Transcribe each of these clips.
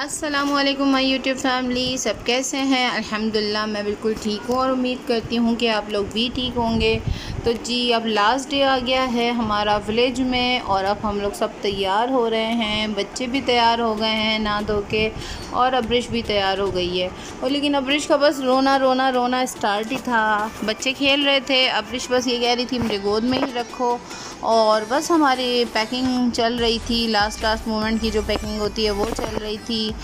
अस्सलामुअलैकुम my YouTube family, सब कैसे हैं। अल्हम्दुलिल्लाह मैं बिल्कुल ठीक हूँ और उम्मीद करती हूँ कि आप लोग भी ठीक होंगे। तो जी अब लास्ट डे आ गया है हमारा विलेज में और अब हम लोग सब तैयार हो रहे हैं। बच्चे भी तैयार हो गए हैं नहा धो के और अब्रिश भी तैयार हो गई है। और लेकिन अब्रिश का बस रोना रोना रोना स्टार्ट ही था। बच्चे खेल रहे थे, अब्रिश बस ये कह रही थी मुझे गोद में ही रखो। और बस हमारी पैकिंग चल रही थी, लास्ट मोमेंट की जो पैकिंग होती है वो चल रही थी।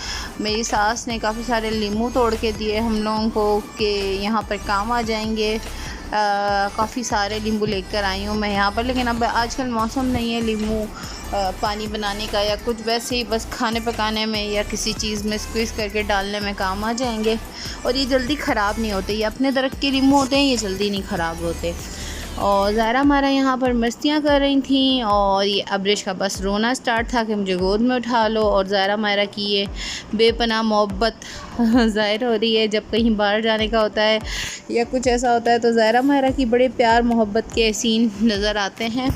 मेरी सास ने काफ़ी सारे लीमू तोड़ के दिए हम लोगों को कि यहाँ पर काम आ जाएंगे। काफ़ी सारे नींबू लेकर आई हूँ मैं यहाँ पर, लेकिन अब आजकल मौसम नहीं है नींबू पानी बनाने का या कुछ, वैसे ही बस खाने पकाने में या किसी चीज़ में स्क्वीज़ करके डालने में काम आ जाएंगे। और ये जल्दी ख़राब नहीं होते, ये अपने दरख्त के नींबू होते हैं, ये जल्दी नहीं ख़राब होते। और ज़ारा हमारा यहाँ पर मस्तियाँ कर रही थी और ये अब्रिश का बस रोना स्टार्ट था कि मुझे गोद में उठा लो। और ज़ारा मायरा की ये बेपनाह मोहब्बत ज़ाहिर हो रही है। जब कहीं बाहर जाने का होता है या कुछ ऐसा होता है तो ज़ारा मायरा की बड़े प्यार मोहब्बत के सीन नज़र आते हैं।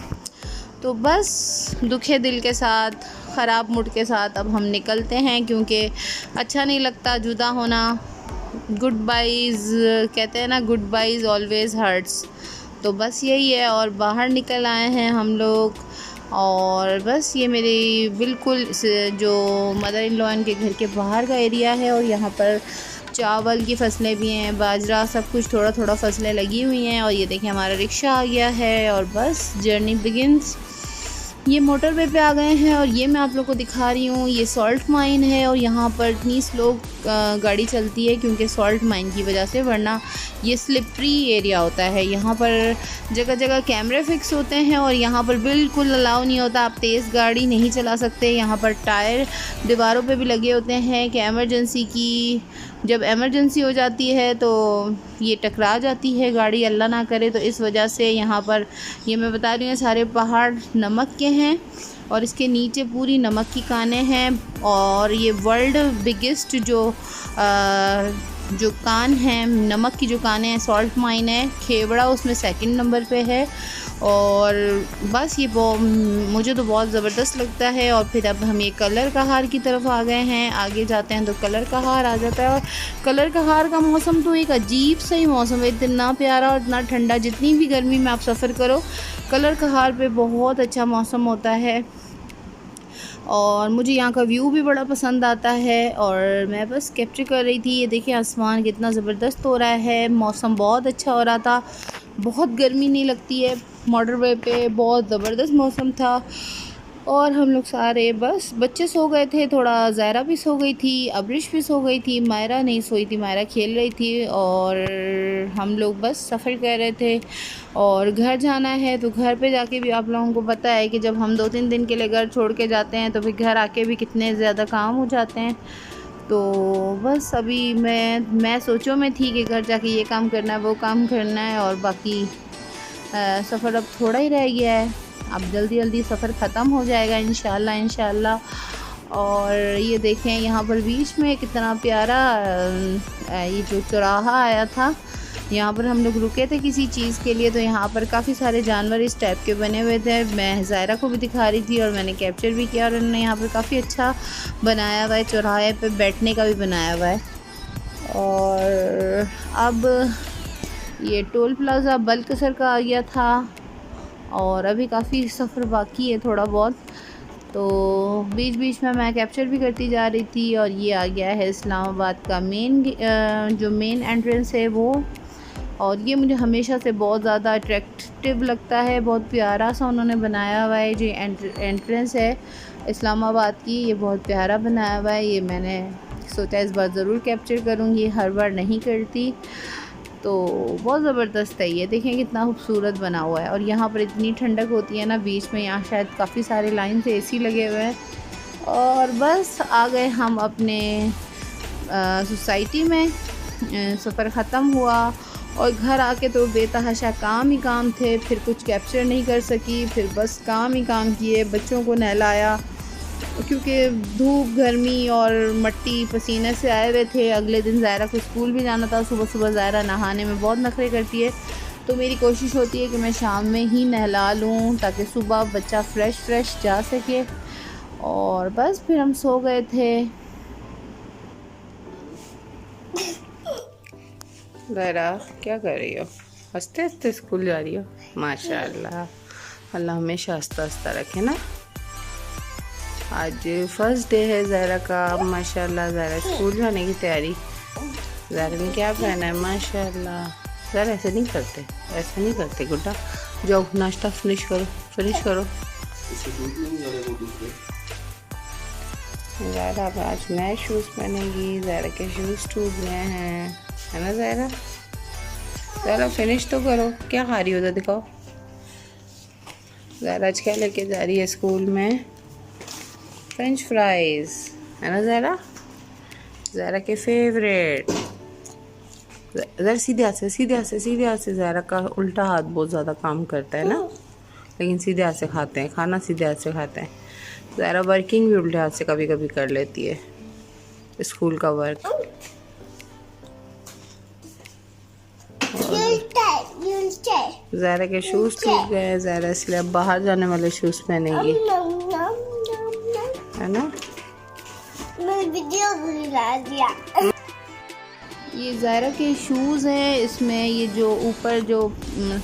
तो बस दुखे दिल के साथ, ख़राब मूड के साथ अब हम निकलते हैं, क्योंकि अच्छा नहीं लगता जुदा होना। गुड बाइज़ कहते हैं ना, गुड बाइज़ ऑलवेज़ हर्ट्स। तो बस यही है और बाहर निकल आए हैं हम लोग। और बस ये मेरी बिल्कुल जो मदर इन लॉ के घर के बाहर का एरिया है और यहाँ पर चावल की फसलें भी हैं, बाजरा, सब कुछ थोड़ा थोड़ा फसलें लगी हुई हैं। और ये देखिए हमारा रिक्शा आ गया है और बस जर्नी बिगिंस। ये मोटरवे पे आ गए हैं और ये मैं आप लोग को दिखा रही हूँ, ये सॉल्ट माइन है और यहाँ पर इतनी स्लो गाड़ी चलती है क्योंकि सॉल्ट माइन की वजह से, वरना ये स्लिपरी एरिया होता है। यहाँ पर जगह जगह कैमरे फिक्स होते हैं और यहाँ पर बिल्कुल अलाउ नहीं होता, आप तेज़ गाड़ी नहीं चला सकते। यहाँ पर टायर दीवारों पे भी लगे होते हैं कि एमरजेंसी की, जब एमरजेंसी हो जाती है तो ये टकरा जाती है गाड़ी, अल्लाह ना करे। तो इस वजह से यहाँ पर ये मैं बता रही हूँ सारे पहाड़ नमक के हैं और इसके नीचे पूरी नमक की कानें हैं। और ये वर्ल्ड बिगेस्ट जो कान है, नमक की जो कानें हैं, सॉल्ट माइन है खेवड़ा, उसमें सेकंड नंबर पे है। और बस ये मुझे तो बहुत ज़बरदस्त लगता है। और फिर अब हम ये कलर कहार की तरफ आ गए हैं, आगे जाते हैं तो कलर कहार आ जाता है। और कलर कहार का मौसम तो एक अजीब सा ही मौसम है, इतना प्यारा और इतना ठंडा। जितनी भी गर्मी में आप सफ़र करो, कलर कहार पे बहुत अच्छा मौसम होता है और मुझे यहाँ का व्यू भी बड़ा पसंद आता है। और मैं बस कैप्चर कर रही थी। ये देखिए आसमान कितना ज़बरदस्त हो रहा है, मौसम बहुत अच्छा हो रहा था, बहुत गर्मी नहीं लगती है। मोटरवे पे बहुत ज़बरदस्त मौसम था और हम लोग सारे बस, बच्चे सो गए थे, थोड़ा ज़ायरा भी सो गई थी, अब्रिश भी सो गई थी, मायरा नहीं सोई थी, मायरा खेल रही थी। और हम लोग बस सफ़र कर रहे थे और घर जाना है। तो घर पे जाके भी आप लोगों को पता है कि जब हम 2-3 दिन के लिए घर छोड़ के जाते हैं तो फिर घर आके भी कितने ज़्यादा काम हो जाते हैं। तो बस अभी मैं सोचों में थी कि घर जाके ये काम करना है, वो काम करना है और बाकी सफ़र अब थोड़ा ही रह गया है। अब जल्दी जल्दी सफ़र ख़त्म हो जाएगा इंशाल्लाह इंशाल्लाह। और ये देखें यहाँ पर बीच में कितना प्यारा ये जो चौराहा आया था, यहाँ पर हम लोग रुके थे किसी चीज़ के लिए। तो यहाँ पर काफ़ी सारे जानवर इस टाइप के बने हुए थे, मैं ज़ायरा को भी दिखा रही थी और मैंने कैप्चर भी किया। और उन्होंने यहाँ पर काफ़ी अच्छा बनाया हुआ है, चौराहे पे बैठने का भी बनाया हुआ है। और अब ये टोल प्लाज़ा बल्कसर का आ गया था और अभी काफ़ी सफ़र बाकी है थोड़ा बहुत, तो बीच बीच में मैं कैप्चर भी करती जा रही थी। और ये आ गया है इस्लामाबाद का जो मेन एंट्रेंस है वो। और ये मुझे हमेशा से बहुत ज़्यादा अट्रैक्टिव लगता है, बहुत प्यारा सा उन्होंने बनाया हुआ है। जो एंट्रेंस है इस्लामाबाद की, ये बहुत प्यारा बनाया हुआ है। ये मैंने सोचा इस बार ज़रूर कैप्चर करूँगी, हर बार नहीं करती। तो बहुत ज़बरदस्त है, ये देखें कितना खूबसूरत बना हुआ है। और यहाँ पर इतनी ठंडक होती है ना बीच में, यहाँ शायद काफ़ी सारे लाइन से एसी लगे हुए हैं। और बस आ गए हम अपने सोसाइटी में, सफ़र ख़त्म हुआ और घर आके तो बेतहाशा काम ही काम थे, फिर कुछ कैप्चर नहीं कर सकी, फिर बस काम ही काम किए। बच्चों को नहलाया क्योंकि धूप, गर्मी और मट्टी पसीने से आए हुए थे। अगले दिन ज़ायरा को स्कूल भी जाना था, सुबह सुबह ज़ायरा नहाने में बहुत नखरे करती है, तो मेरी कोशिश होती है कि मैं शाम में ही नहला लूँ ताकि सुबह बच्चा फ़्रेश जा सके। और बस फिर हम सो गए थे ज़रा क्या कर रही हो? हंसते हंसते स्कूल जा रही हो? माशाल्लाह, अल्लाह हमेशा हंसता हंसता रखे ना। आज फर्स्ट डे है ज़रा का। माशाल्लाह ज़रा स्कूल जाने की तैयारी। ज़रा ने क्या पहना है? माशाल्लाह। ज़रा ऐसे नहीं करते, ऐसे नहीं करते गुड्डा। जाओ नाश्ता फिनिश करो, फिनिश करो। ज़रा अब आज नए शूज़ पहनेगी। ज़रा के शूज़ टूट गए हैं, है ना ज़रा? ज़रा फिनिश तो करो। क्या खा रही हो तो दिखाओ। ज़रा आज क्या लेके जा रही है स्कूल में? फ्रेंच फ्राइज़, है ना ज़रा? ज़रा के फेवरेट। ज़रा सीधे हाथ से, सीधे हाथ से, सीधे हाथ से। ज़रा का उल्टा हाथ बहुत ज़्यादा काम करता है ना, लेकिन सीधे हाथ से खाते हैं, खाना सीधे हाथ से खाते हैं। ज़रा वर्किंग भी उल्टे हाथ से कभी कभी कर लेती है, स्कूल का वर्क। ज़रा के शूज़ टूट गए हैं, ज़रा इसलिए अब बाहर जाने वाले शूज़ पहनेगी, है ना? ये ज़ायरा के शूज़ हैं। इसमें ये जो ऊपर जो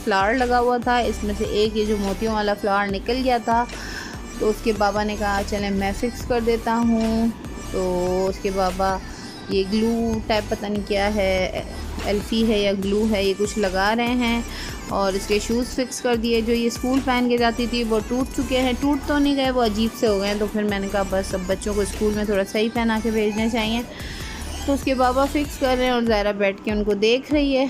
फ्लावर लगा हुआ था, इसमें से एक ये जो मोतियों वाला फ्लावर निकल गया था, तो उसके बाबा ने कहा चलें मैं फ़िक्स कर देता हूँ। तो उसके बाबा ये ग्लू टाइप पता नहीं क्या है, एल्फ़ी है या ग्लू है, ये कुछ लगा रहे हैं और इसके शूज़ फ़िक्स कर दिए। जो ये स्कूल पहन के जाती थी वो टूट चुके हैं। टूट तो नहीं गए, वो अजीब से हो गए हैं। तो फिर मैंने कहा बस अब बच्चों को स्कूल में थोड़ा सही पहना के भेजने चाहिए। तो उसके बाबा फ़िक्स कर रहे हैं और ज़ायरा बैठ के उनको देख रही है।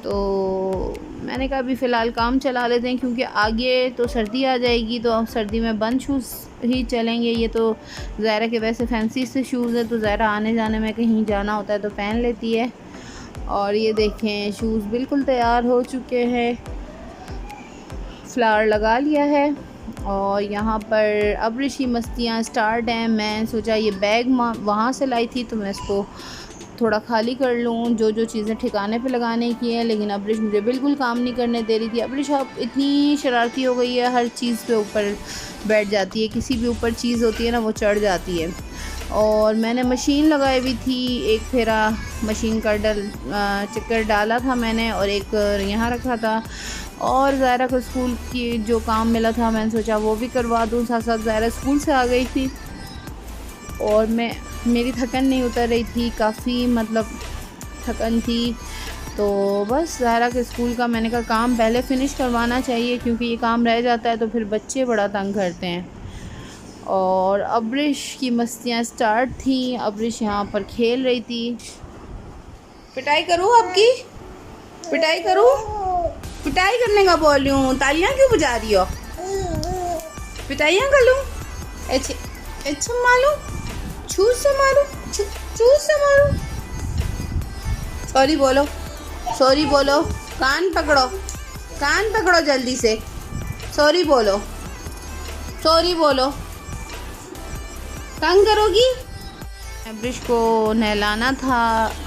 तो मैंने कहा अभी फ़िलहाल काम चला लेते हैं, क्योंकि आगे तो सर्दी आ जाएगी, तो सर्दी में बंद शूज़ ही चलेंगे। ये तो ज़ायरा के वैसे फैंसी से शूज़ है, तो ज़ायरा आने जाने में कहीं जाना होता है तो पहन लेती है। और ये देखें शूज़ बिल्कुल तैयार हो चुके हैं, फ्लावर लगा लिया है और यहाँ पर अब्रिश की मस्तियाँ स्टार्ट हैं। मैं सोचा ये बैग वहाँ से लाई थी तो मैं इसको थोड़ा खाली कर लूँ, जो जो चीज़ें ठिकाने पे लगाने की हैं, लेकिन अब्रिश मुझे बिल्कुल काम नहीं करने दे रही थी। अब्रिश अब इतनी शरारती हो गई है, हर चीज़ पे ऊपर बैठ जाती है, किसी भी ऊपर चीज़ होती है ना वो चढ़ जाती है। और मैंने मशीन लगाई हुई थी, एक फेरा मशीन का चक्कर डाला था मैंने और एक यहाँ रखा था। और ज़ायरा को स्कूल की जो काम मिला था मैंने सोचा वो भी करवा दूँ। साथ साथ ज़ायरा स्कूल से आ गई थी और मेरी थकन नहीं उतर रही थी, काफ़ी मतलब थकन थी। तो बस ज़ायरा के स्कूल का मैंने कहा काम पहले फ़िनिश करवाना चाहिए, क्योंकि ये काम रह जाता है तो फिर बच्चे बड़ा तंग करते हैं। और अब्रिश की मस्तियाँ स्टार्ट थी। अब्रिश यहाँ पर खेल रही थी। पिटाई करूँ आपकी? पिटाई करूँ? पिटाई करने का बोल रही हूँ, तालियाँ क्यों बजा रही हो? पिटाइयाँ कर लूँ? अच्छा मालूम, छूस से मारूँ, छूस से मारूँ। सॉरी बोलो, सॉरी बोलो, कान पकड़ो, कान पकड़ो जल्दी से, सॉरी बोलो, सॉरी बोलो। तंग करोगी? अब्रिश को नहलाना था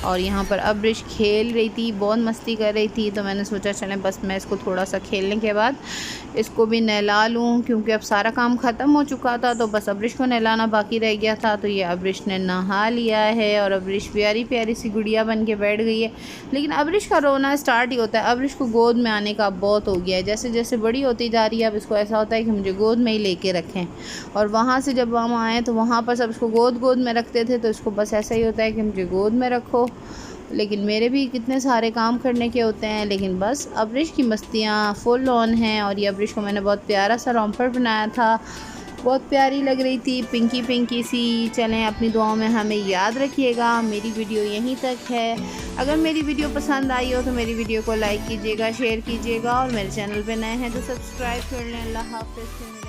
और यहाँ पर अब्रिश खेल रही थी, बहुत मस्ती कर रही थी। तो मैंने सोचा चलें बस मैं इसको थोड़ा सा खेलने के बाद इसको भी नहला लूँ, क्योंकि अब सारा काम ख़त्म हो चुका था, तो बस अब्रिश को नहलाना बाकी रह गया था। तो ये अब्रिश ने नहा लिया है और अब्रिश प्यारी प्यारी सी गुड़िया बन के बैठ गई है। लेकिन अब्रिश का रोना स्टार्ट ही होता है। अब्रिश को गोद में आने का बहुत हो गया है, जैसे जैसे बड़ी होती जा रही है अब इसको ऐसा होता है कि मुझे गोद में ही लेके रखें। और वहाँ से जब हम आए तो वहाँ पर सब इसको गोद में रखते थे, तो इसको बस ऐसा ही होता है कि मुझे गोद में रखो। लेकिन मेरे भी कितने सारे काम करने के होते हैं। लेकिन बस अब्रिश की मस्तियाँ फुल ऑन हैं। और ये अब्रिश को मैंने बहुत प्यारा सा रॉम्पर बनाया था, बहुत प्यारी लग रही थी, पिंकी पिंकी सी। चलें अपनी दुआओं में हमें याद रखिएगा। मेरी वीडियो यहीं तक है। अगर मेरी वीडियो पसंद आई हो तो मेरी वीडियो को लाइक कीजिएगा, शेयर कीजिएगा और मेरे चैनल पे नए हैं तो सब्सक्राइब कर लें। अल्लाह हाफ़िज़।